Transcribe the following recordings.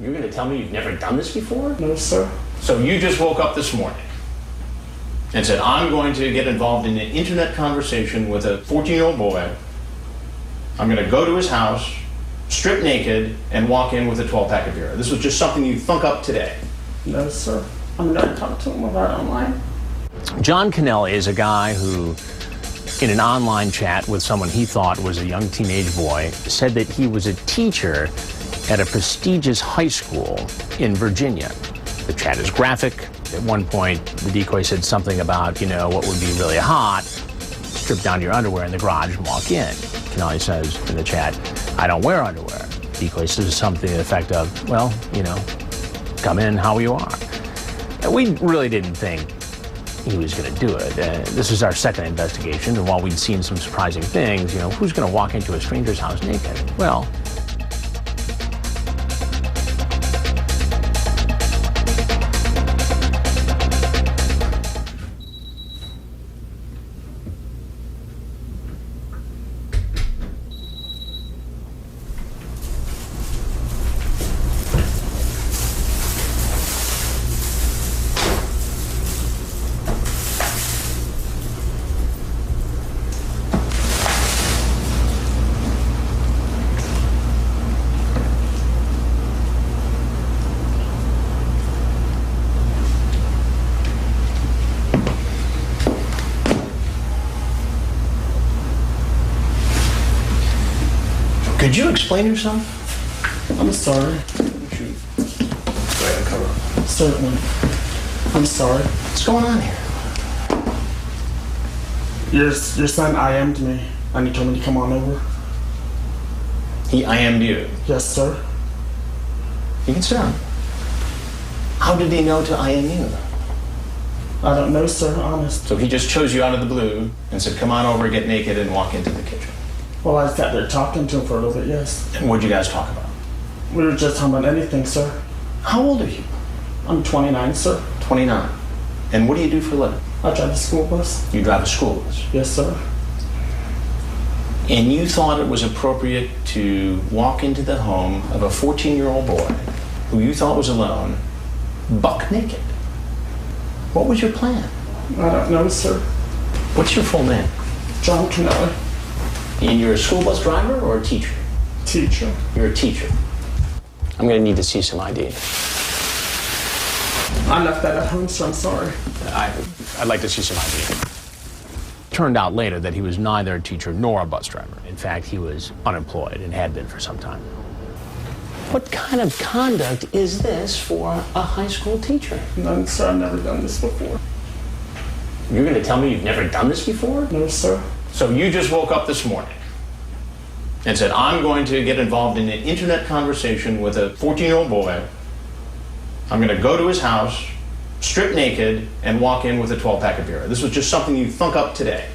You're going to tell me you've never done this before? No, sir. So you just woke up this morning and said, I'm going to get involved in an internet conversation with a 14-year-old boy. I'm going to go to his house, strip naked, and walk in with a 12-pack of beer. This was just something you thunk up today. No, sir. I'm going to talk to him about it online. John Kennelly is a guy who, in an online chat with someone he thought was a young teenage boy, said that he was a teacher at a prestigious high school in Virginia. The chat is graphic. At one point, the decoy said something about, what would be really hot, strip down your underwear in the garage and walk in. Kennelly says in the chat, I don't wear underwear. Decoy says something to the effect of, well, come in how you are. And we really didn't think he was going to do it. This is our second investigation, and while we'd seen some surprising things, who's going to walk into a stranger's house naked? Well, could you explain yourself? I'm sorry. Shoot. Go ahead and cover up. Certainly. I'm sorry. What's going on here? Your son IM'd me, and he told me to come on over. He IM'd you? Yes, sir. You can sit down. How did he know to IM you? I don't know, sir, honest. So he just chose you out of the blue and said, come on over, get naked, and walk into the kitchen. Well, I sat there talking to him for a little bit, yes. And what'd you guys talk about? We were just talking about anything, sir. How old are you? I'm 29, sir. 29. And what do you do for a living? I drive a school bus. You drive a school bus? Yes, sir. And you thought it was appropriate to walk into the home of a 14-year-old boy who you thought was alone, buck naked. What was your plan? I don't know, sir. What's your full name? John Kennelly. And you're a school bus driver or a teacher? Teacher. You're a teacher. I'm going to need to see some ID. I left that at home, so I'm sorry. I'd like to see some ID. Turned out later that he was neither a teacher nor a bus driver. In fact, he was unemployed and had been for some time. What kind of conduct is this for a high school teacher? None, sir. I've never done this before. You're going to tell me you've never done this before? No, sir. So you just woke up this morning and said, I'm going to get involved in an internet conversation with a 14-year-old boy. I'm going to go to his house, strip naked, and walk in with a 12-pack of beer. This was just something you thunk up today.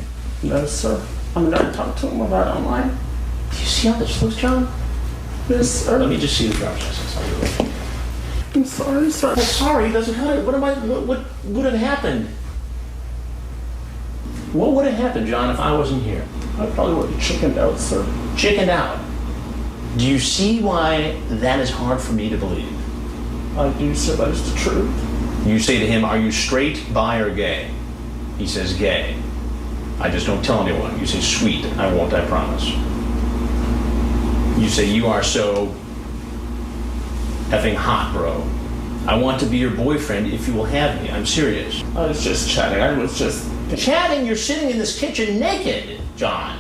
No, sir. I'm going to talk to him about it online. Do you see how this looks, John? Yes, sir. Let me just see the driver's license. I'm sorry, sir. Well, sorry doesn't cut it. What would have happened? What would have happened, John, if I wasn't here? I probably would have chickened out, sir. Chickened out. Do you see why that is hard for me to believe? I do, sir. That is the truth. You say to him, are you straight, bi, or gay? He says gay. I just don't tell anyone. You say, sweet, I won't, I promise. You say, you are so effing hot, bro. I want to be your boyfriend if you will have me. I'm serious. I was just chatting. I was just... Chatting? You're sitting in this kitchen naked, John.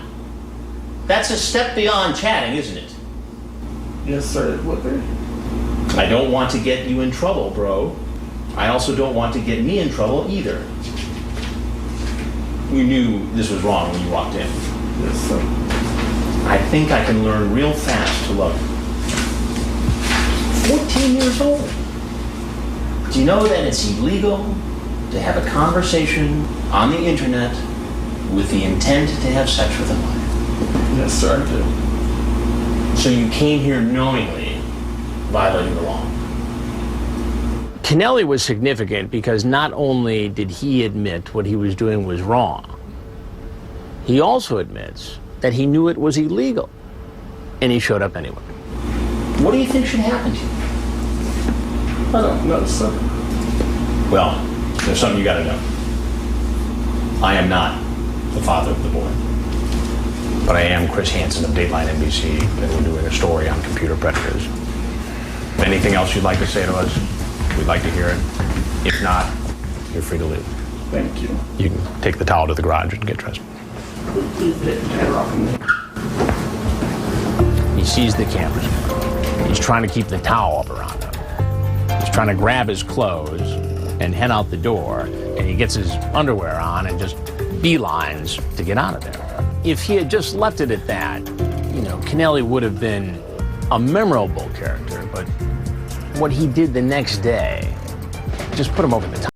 That's a step beyond chatting, isn't it? Yes, sir, it would be. I don't want to get you in trouble, bro. I also don't want to get me in trouble either. You knew this was wrong when you walked in. Yes, sir. I think I can learn real fast to love you. 14 years old. Do you know that it's illegal to have a conversation on the internet with the intent to have sex with a minor? Yes, sir, I do. So you came here knowingly violating the law. Kennelly was significant because not only did he admit what he was doing was wrong, he also admits that he knew it was illegal, and he showed up anyway. What do you think should happen to you? I don't know, sir. Well, there's something you gotta know. I am not the father of the boy. But I am Chris Hansen of Dateline NBC, and we're doing a story on computer predators. Anything else you'd like to say to us? We'd like to hear it. If not, you're free to leave. Thank you. You can take the towel to the garage and get dressed. Please take the camera off of me. He sees the cameras. He's trying to keep the towel up around him. He's trying to grab his clothes and head out the door, and he gets his underwear on and just beelines to get out of there. If he had just left it at that, you know, Kennelly would have been a memorable character, but what he did the next day just put him over the top.